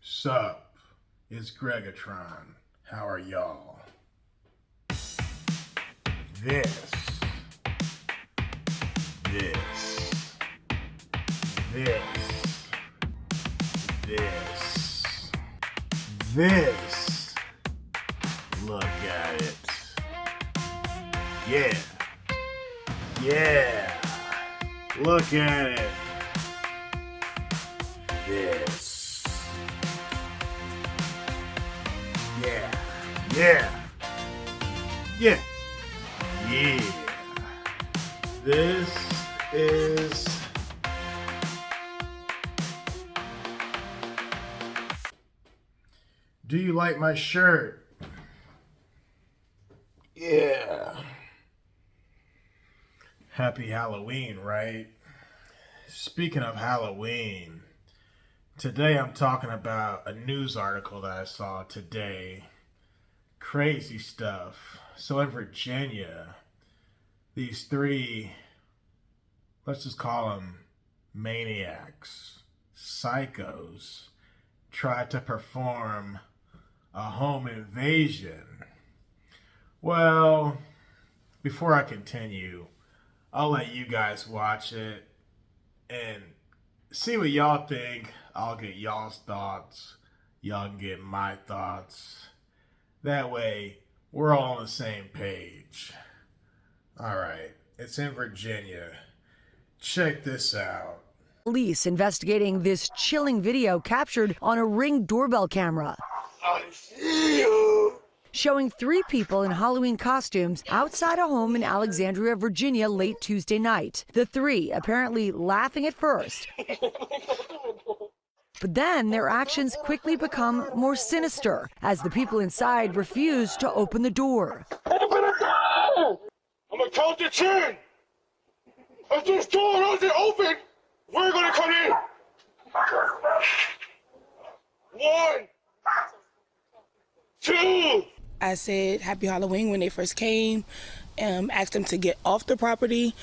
Sup, it's Greggatron. How are y'all? This, this, this, this. Look at it. Yeah. Yeah. Look at it. This. Yeah. Yeah. Yeah. Yeah. This is Do you like my shirt? Yeah. Happy Halloween, right? Speaking of Halloween, today I'm talking about a news article that I saw today. Crazy stuff. So in Virginia, these three, let's just call them maniacs, psychos, tried to perform a home invasion. Well, before I continue, I'll let you guys watch it and see what y'all think. I'll get y'all's thoughts. Y'all can get my thoughts. That way, we're all on the same page. All right, it's in Virginia. Check this out. Police investigating this chilling video captured on a Ring doorbell camera. I see you. Showing three people in Halloween costumes outside a home in Alexandria, Virginia, late Tuesday night. The three apparently laughing at first. But then their actions quickly become more sinister as the people inside refuse to open the door. Open it now! I'm gonna count to 10. If this door doesn't open, we're gonna come in. 1, 2. I said Happy Halloween when they first came, asked them to get off the property.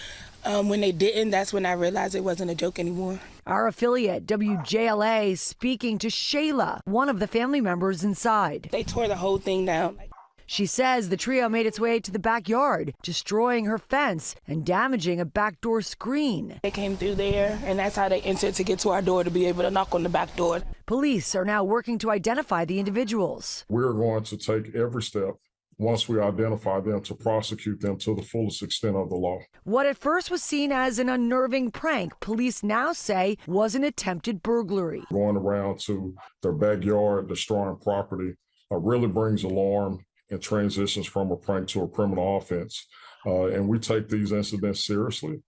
When they didn't, that's when I realized it wasn't a joke anymore. Our affiliate, WJLA, speaking to Shayla, one of the family members inside. They tore the whole thing down. She says the trio made its way to the backyard, destroying her fence and damaging a back door screen. They came through there, and that's how they entered to get to our door to be able to knock on the back door. Police are now working to identify the individuals. We're going to take every step once we identify them to prosecute them to the fullest extent of the law. What at first was seen as an unnerving prank, police now say was an attempted burglary. Going around to their backyard, destroying property, really brings alarm and transitions from a prank to a criminal offense. And we take these incidents seriously.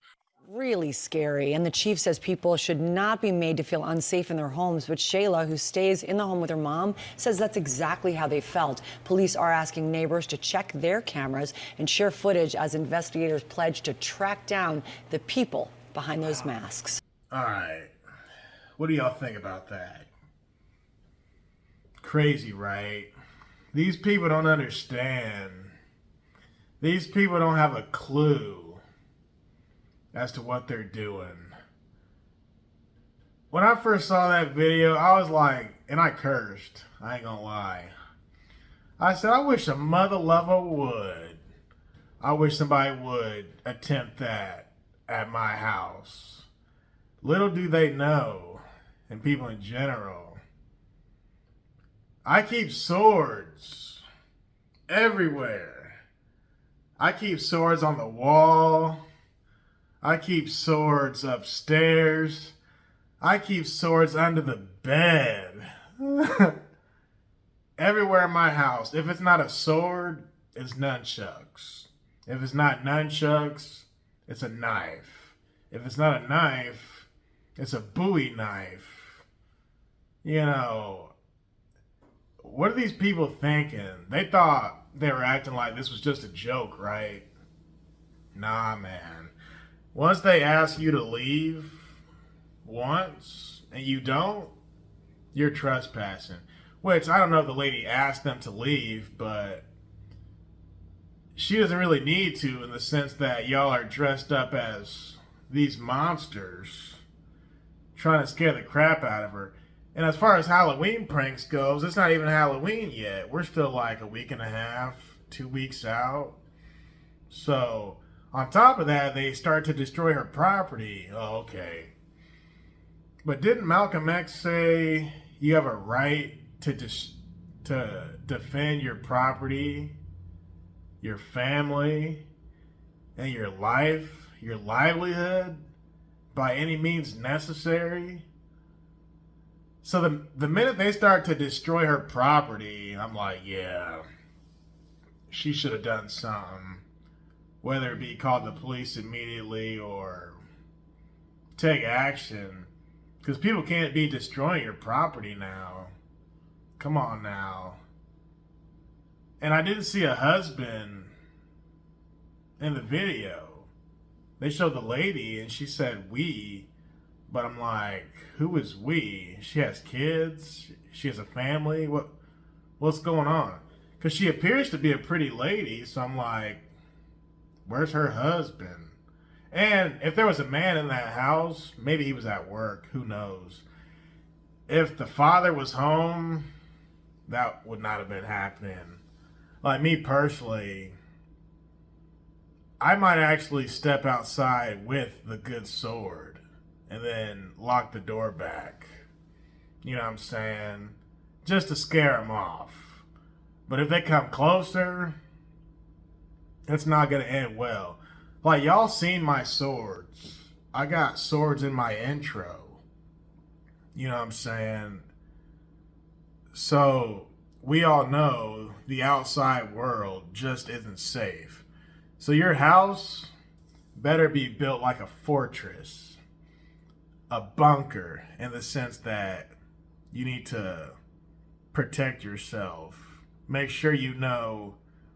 Really scary. And the chief says people should not be made to feel unsafe in their homes. But Shayla, who stays in the home with her mom, says that's exactly how they felt. Police are asking neighbors to check their cameras and share footage as investigators pledge to track down the people behind those masks. All right. What do y'all think about that? Crazy, right? These people don't understand. These people don't have a clue as to what they're doing. When I first saw that video, I was like, and I cursed. I ain't gonna lie. I said, I wish a mother lover would. I wish somebody would attempt that at my house. Little do they know, and people in general, I keep swords everywhere. I keep swords on the wall. I keep swords upstairs. I keep swords under the bed. Everywhere in my house. If it's not a sword, it's nunchucks. If it's not nunchucks, it's a knife. If it's not a knife, it's a Bowie knife. You know, what are these people thinking? They thought they were acting like this was just a joke, right? Nah, man. Once they ask you to leave once and you don't, you're trespassing. Which, I don't know if the lady asked them to leave, but she doesn't really need to, in the sense that y'all are dressed up as these monsters trying to scare the crap out of her. And as far as Halloween pranks goes, it's not even Halloween yet. We're still like a week and a half, 2 weeks out. So, on top of that, they start to destroy her property. Oh, okay. But didn't Malcolm X say you have a right to defend your property, your family, and your life, your livelihood by any means necessary? So the minute they start to destroy her property, I'm like, yeah, she should have done something. Whether it be called the police immediately or take action. Because people can't be destroying your property now. Come on now. And I didn't see a husband in the video. They showed the lady and she said we. But I'm like, who is we? She has kids. She has a family. What's going on? Because she appears to be a pretty lady. So I'm like, where's her husband? And if there was a man in that house, maybe he was at work. Who knows? If the father was home, that would not have been happening. Like me personally, I might actually step outside with the good sword and then lock the door back. You know what I'm saying? Just to scare them off. But if they come closer, it's not going to end well. Like, y'all seen my swords. I got swords in my intro. You know what I'm saying? So, we all know the outside world just isn't safe. So your house better be built like a fortress. A bunker, in the sense that you need to protect yourself. Make sure you know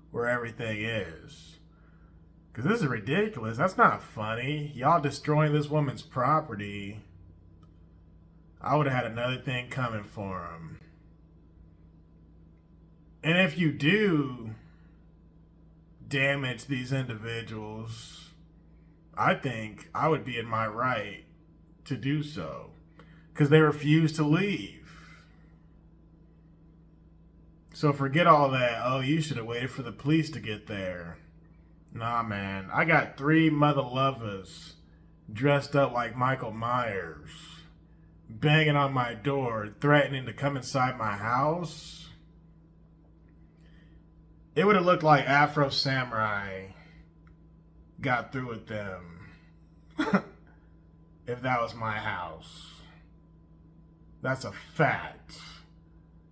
where everything is. Because this is ridiculous. That's not funny. Y'all destroying this woman's property. I would have had another thing coming for him. And if you do damage these individuals, I think I would be in my right to do so, because they refuse to leave. So forget all that, oh, you should have waited for the police to get there. Nah, man, I got 3 mother lovers dressed up like Michael Myers, banging on my door, threatening to come inside my house. It would have looked like Afro Samurai got through with them. If that was my house. That's a fact.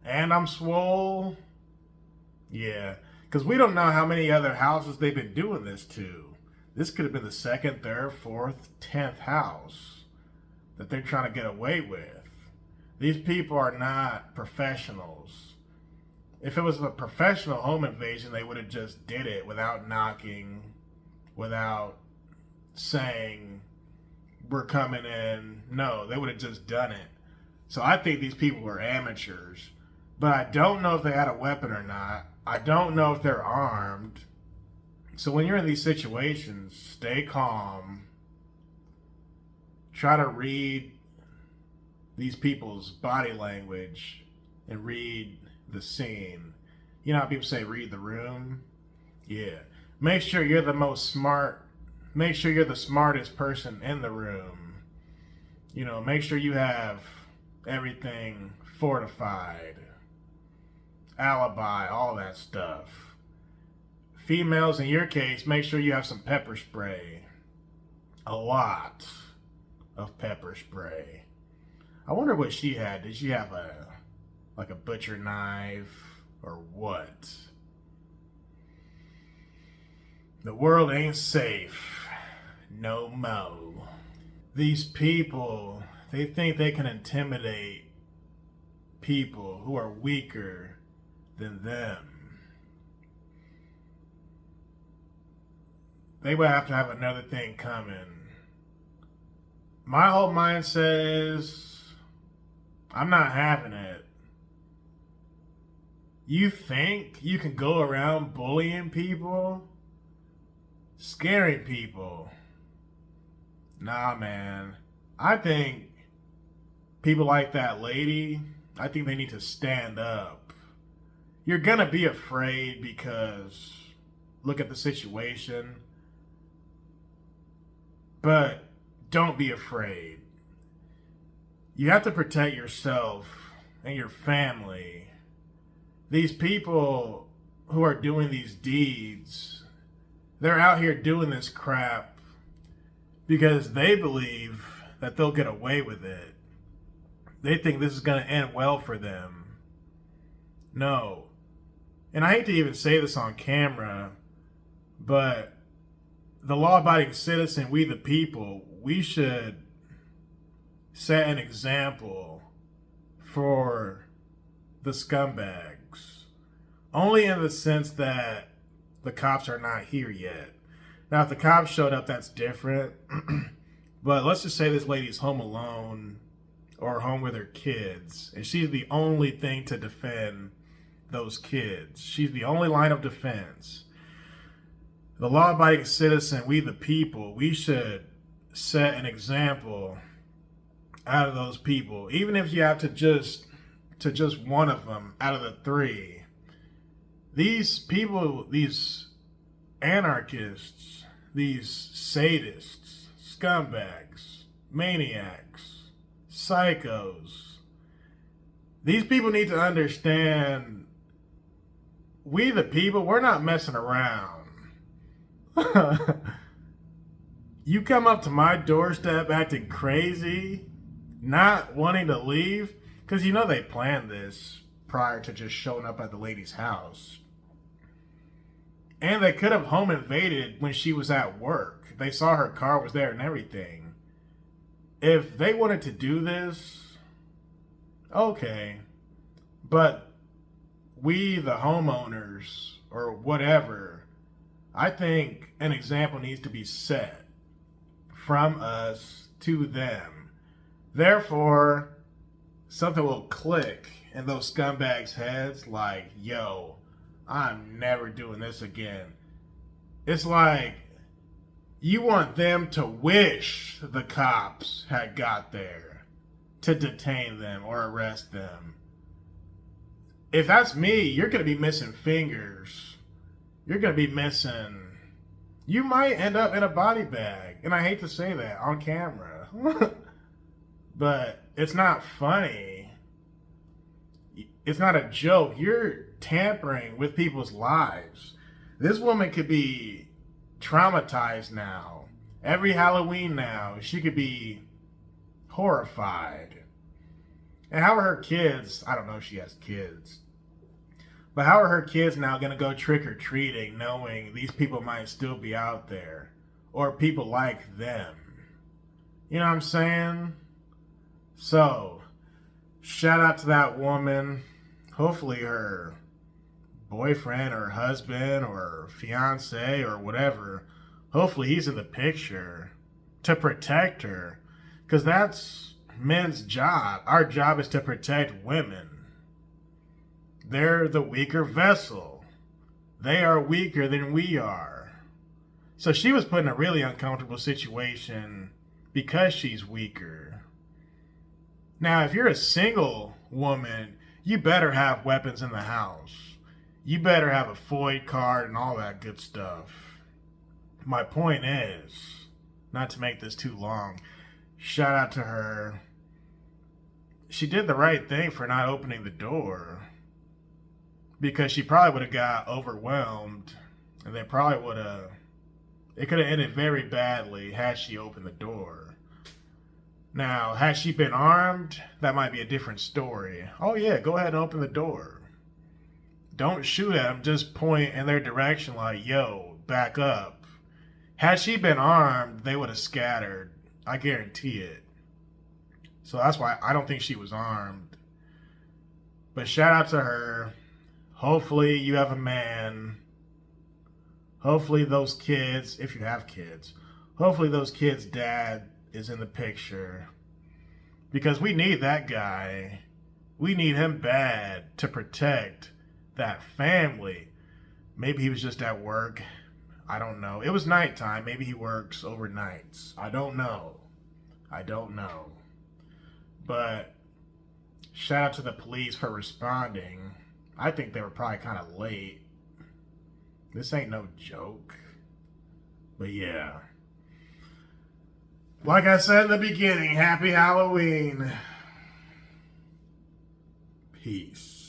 And I'm swole. Yeah. Because we don't know how many other houses they've been doing this to. This could have been the 2nd, 3rd, 4th, 10th house that they're trying to get away with. These people are not professionals. If it was a professional home invasion, they would have just did it without knocking, without saying, we're coming in. No, they would have just done it. So I think these people were amateurs. But I don't know if they had a weapon or not. I don't know if they're armed. So when you're in these situations, stay calm. Try to read these people's body language and read the scene. You know how people say read the room? Yeah. Make sure you're Make sure you're the smartest person in the room. You know, make sure you have everything fortified. Alibi, all that stuff. Females, in your case, make sure you have some pepper spray. A lot of pepper spray. I wonder what she had. Did she have a butcher knife or what? The world ain't safe. No mo. These people, they think they can intimidate people who are weaker than them. They would have to have another thing coming. My whole mindset is, I'm not having it. You think you can go around bullying people? Scaring people? Nah, man. I think people like that lady, I think they need to stand up. You're gonna be afraid because look at the situation. But don't be afraid. You have to protect yourself and your family. These people who are doing these deeds, they're out here doing this crap because they believe that they'll get away with it. They think this is going to end well for them. No. And I hate to even say this on camera, but the law-abiding citizen, we the people, we should set an example for the scumbags. Only in the sense that the cops are not here yet. Now, if the cops showed up, that's different. But let's just say this lady's home alone or home with her kids, and she's the only thing to defend those kids. She's the only line of defense. The law-abiding citizen, we the people, we should set an example out of those people. Even if you have to just one of them out of the three. These people, these anarchists, these sadists, scumbags, maniacs, psychos, these people need to understand, we the people, we're not messing around. You come up to my doorstep acting crazy, not wanting to leave, because you know they planned this prior to just showing up at the lady's house. And they could have home invaded when she was at work. They saw her car was there and everything. If they wanted to do this, okay. But we, the homeowners, or whatever, I think an example needs to be set from us to them. Therefore, something will click in those scumbags' heads like, yo, I'm never doing this again. It's like you want them to wish the cops had got there to detain them or arrest them. If that's me, you're going to be missing fingers. You're going to be missing... You might end up in a body bag. And I hate to say that on camera. But it's not funny. It's not a joke. You're tampering with people's lives. This woman could be traumatized now. Every Halloween now, she could be horrified. And how are her kids? I don't know if she has kids. But how are her kids now going to go trick-or-treating knowing these people might still be out there? Or people like them? You know what I'm saying? So, shout out to that woman. Hopefully her boyfriend or husband or fiance or whatever, hopefully he's in the picture to protect her. Because that's men's job. Our job is to protect women. They're the weaker vessel. They are weaker than we are. So she was put in a really uncomfortable situation because she's weaker. Now, if you're a single woman, you better have weapons in the house. You better have a FOID card and all that good stuff. My point is, not to make this too long, shout out to her. She did the right thing for not opening the door. Because she probably would have got overwhelmed. And they probably would have... It could have ended very badly had she opened the door. Now, had she been armed, that might be a different story. Oh yeah, go ahead and open the door. Don't shoot at them, just point in their direction like, yo, back up. Had she been armed, they would have scattered. I guarantee it. So that's why I don't think she was armed. But shout out to her. Hopefully you have a man. Hopefully those kids, if you have kids, hopefully those kids' dad is in the picture. Because we need that guy. We need him bad to protect that family. Maybe he was just at work. I don't know. It was nighttime. Maybe he works overnights. I don't know. But Shout out to the police for responding. I think they were probably kind of late. This ain't no joke. But yeah. Like I said in the beginning, happy Halloween. Peace.